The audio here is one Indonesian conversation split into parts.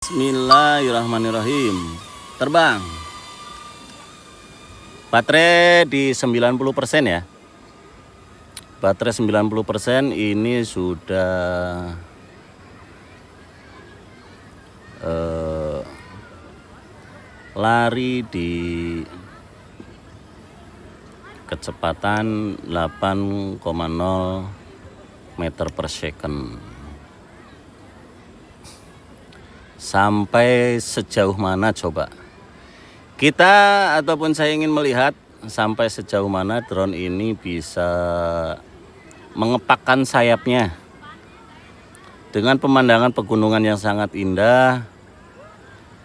Bismillahirrahmanirrahim. Terbang. Baterai di 90% ya. Baterai 90% ini sudah lari di kecepatan 8,0 meter per second. Sampai sejauh mana coba? Kita ataupun saya ingin melihat sampai sejauh mana drone ini bisa mengepakkan sayapnya. Dengan pemandangan pegunungan yang sangat indah,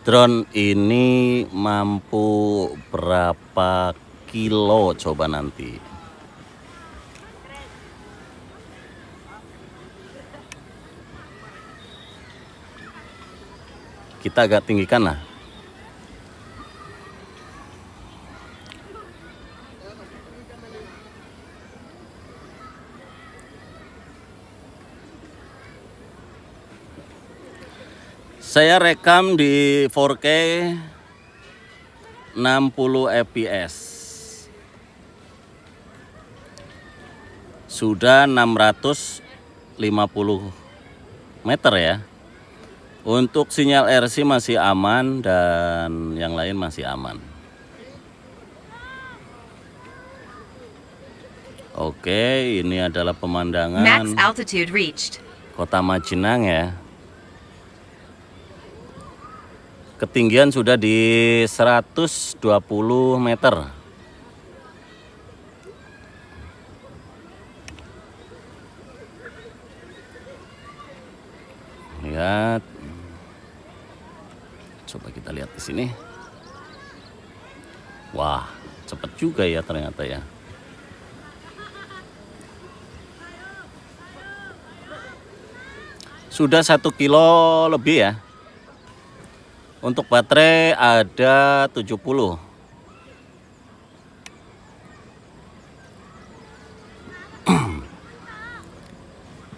drone ini mampu berapa kilo coba nanti? Kita agak tinggikan lah. Saya rekam di 4K 60 fps. Sudah 650 meter ya. Untuk sinyal RC masih aman dan yang lain masih aman. Oke, ini adalah pemandangan Max altitude reached. Kota Majinang ya. Ketinggian sudah di 120 meter. Lihat. Coba kita lihat di sini. Wah, cepet juga ya ternyata ya. Sudah 1 kilo lebih ya. Untuk baterai ada 70.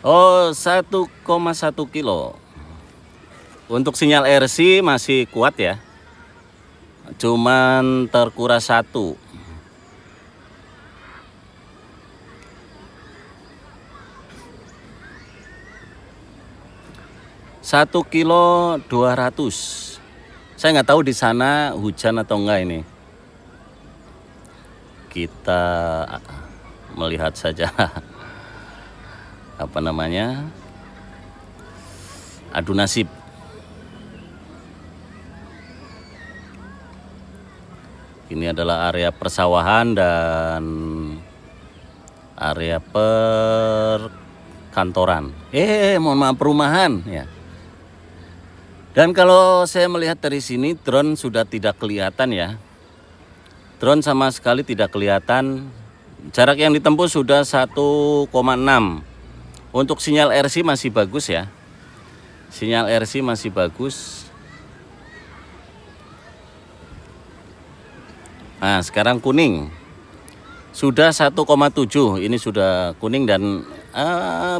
Oh, 1,1 kilo. Untuk sinyal RC masih kuat ya. Cuman terkuras 1. Satu kilo 200. Saya nggak tahu di sana hujan atau enggak ini. Kita melihat saja apa namanya, adu nasib. Ini adalah area persawahan dan area perkantoran. Mohon maaf, perumahan ya. Dan kalau saya melihat dari sini, drone sudah tidak kelihatan ya. Drone sama sekali tidak kelihatan. Jarak yang ditempuh sudah 1,6. Untuk sinyal RC masih bagus ya. Sinyal RC masih bagus. Nah, sekarang kuning. Sudah 1,7. Ini sudah kuning dan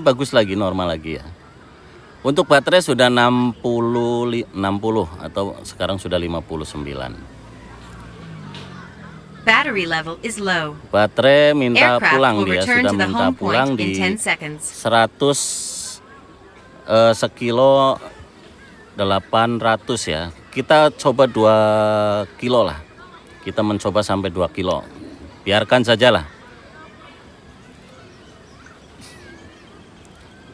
bagus lagi, normal lagi ya. Untuk baterai sudah 60 atau sekarang sudah 59. Battery level is low. Baterai minta Aircraft pulang, will dia return sudah to the minta home pulang point in di 10 seconds. 100 sekilo 800 ya. Kita coba 2 kilo lah. Kita mencoba sampai 2 kilo. Biarkan sajalah.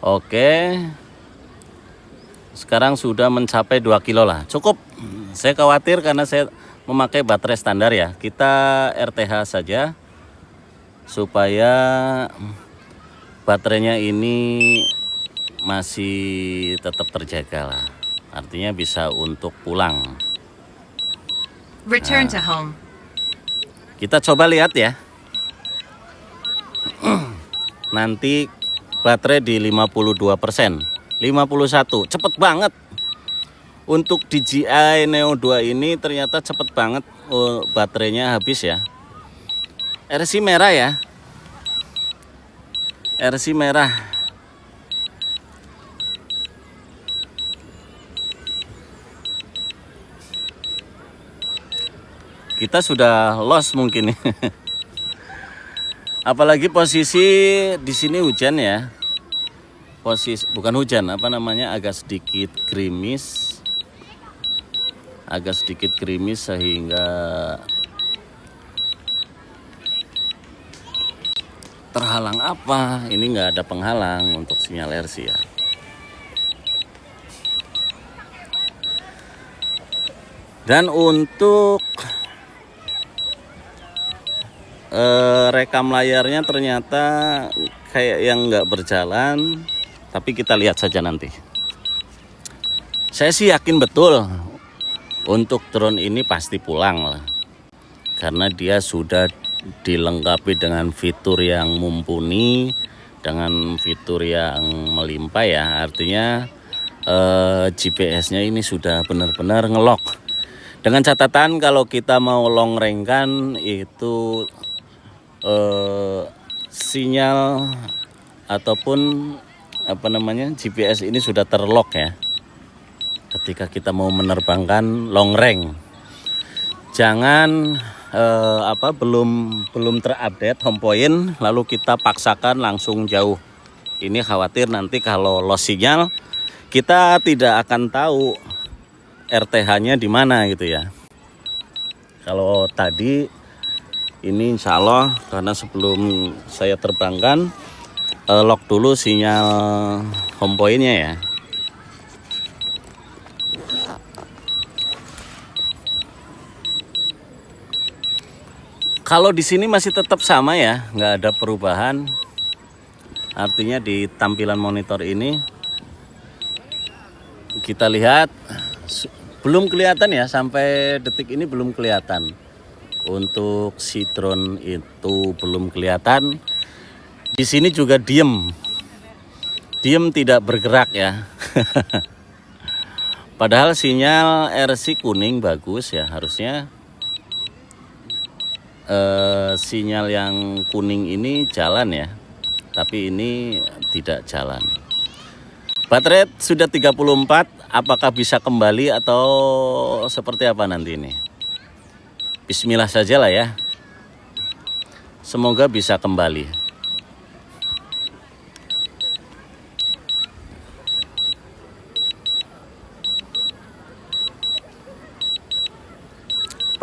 Oke. Sekarang sudah mencapai 2 kilo lah. Cukup. Saya khawatir karena saya memakai baterai standar ya. Kita RTH saja supaya baterainya ini masih tetap terjaga lah. Artinya bisa untuk pulang. Return to home. Kita coba lihat ya. Nanti baterai di 52%. 51, cepet banget. Untuk DJI Neo 2 ini ternyata cepet banget baterainya habis ya. RC merah ya. RC merah. kita sudah lost mungkin. Apalagi posisi di sini hujan ya. Posisi bukan hujan, apa namanya, agak sedikit gerimis. Agak sedikit gerimis sehingga terhalang apa? Ini nggak ada penghalang untuk sinyal RC ya. Dan untuk rekam layarnya ternyata kayak yang nggak berjalan, tapi kita lihat saja nanti. Saya sih yakin betul untuk drone ini pasti pulang lah, karena dia sudah dilengkapi dengan fitur yang mumpuni, dengan fitur yang melimpah ya. Artinya GPS-nya ini sudah benar-benar ngelok. Dengan catatan kalau kita mau long range kan itu sinyal ataupun apa namanya GPS ini sudah terlock ya. Ketika kita mau menerbangkan long range, jangan belum terupdate home point lalu kita paksakan langsung jauh. Ini khawatir nanti kalau lost sinyal kita tidak akan tahu RTH-nya di mana gitu ya. Kalau tadi ini insya Allah karena sebelum saya terbangkan lock dulu sinyal home point-nya ya. Kalau di sini masih tetap sama ya, nggak ada perubahan. Artinya di tampilan monitor ini kita lihat belum kelihatan ya, sampai detik ini belum kelihatan. Untuk si drone itu belum kelihatan. Di sini juga diem tidak bergerak ya. Padahal sinyal RC kuning bagus ya, harusnya sinyal yang kuning ini jalan ya, tapi ini tidak jalan. Baterai sudah 34, apakah bisa kembali atau seperti apa nanti ini? Bismillah saja lah ya. Semoga bisa kembali.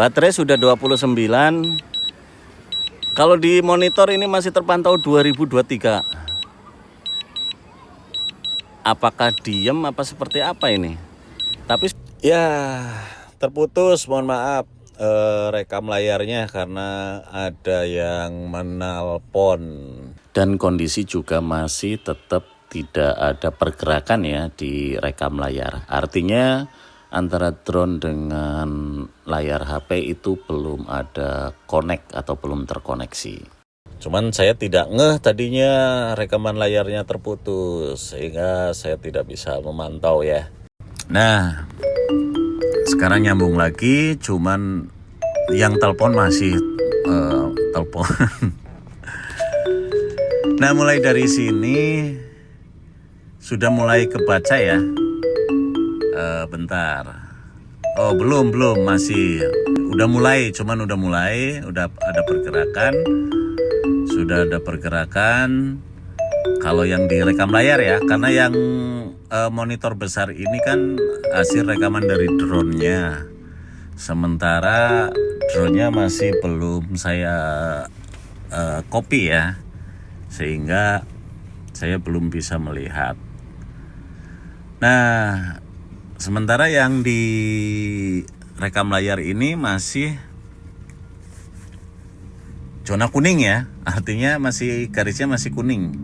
Baterai sudah 29. Kalau di monitor ini masih terpantau 2023. Apakah diam apa seperti apa ini? Tapi ya terputus, mohon maaf rekam layarnya karena ada yang menelpon. Dan kondisi juga masih tetap tidak ada pergerakan ya di rekam layar. Artinya antara drone dengan layar HP itu belum ada connect atau belum terkoneksi. Cuman saya tidak ngeh tadinya rekaman layarnya terputus sehingga saya tidak bisa memantau ya. Nah, sekarang nyambung lagi, cuman yang telepon masih telepon. Nah, mulai dari sini sudah mulai kebaca ya. Bentar. Oh, belum masih. Udah mulai, udah ada pergerakan. Sudah ada pergerakan. Kalau yang direkam layar ya, karena yang monitor besar ini kan hasil rekaman dari drone-nya. Sementara drone-nya masih belum saya copy ya, sehingga saya belum bisa melihat. Nah, sementara yang di rekam layar ini masih zona kuning ya, artinya masih garisnya masih kuning,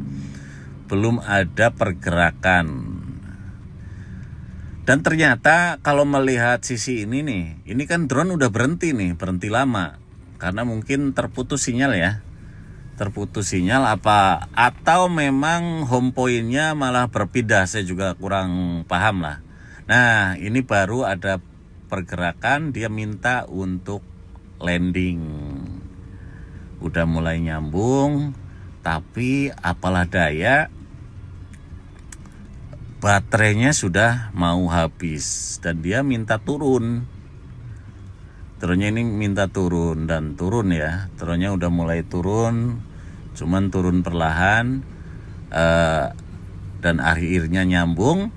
belum ada pergerakan. Dan ternyata kalau melihat sisi ini nih, ini kan drone udah berhenti lama, karena mungkin terputus sinyal ya, terputus sinyal apa atau memang home point-nya malah berpindah, saya juga kurang paham lah. Nah, ini baru ada pergerakan, dia minta untuk landing. Udah mulai nyambung, tapi apalah daya, baterainya sudah mau habis dan dia minta turun. Tronnya ini minta turun dan turun ya. Tronnya udah mulai turun, cuman turun perlahan, dan akhirnya nyambung.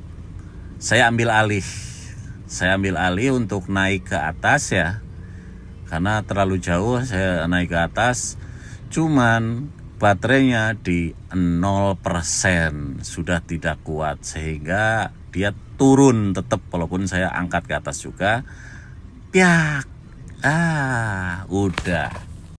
Saya ambil alih untuk naik ke atas ya, karena terlalu jauh. Saya naik ke atas, cuman baterainya di 0%, sudah tidak kuat, sehingga dia turun tetap walaupun saya angkat ke atas juga. Piak, udah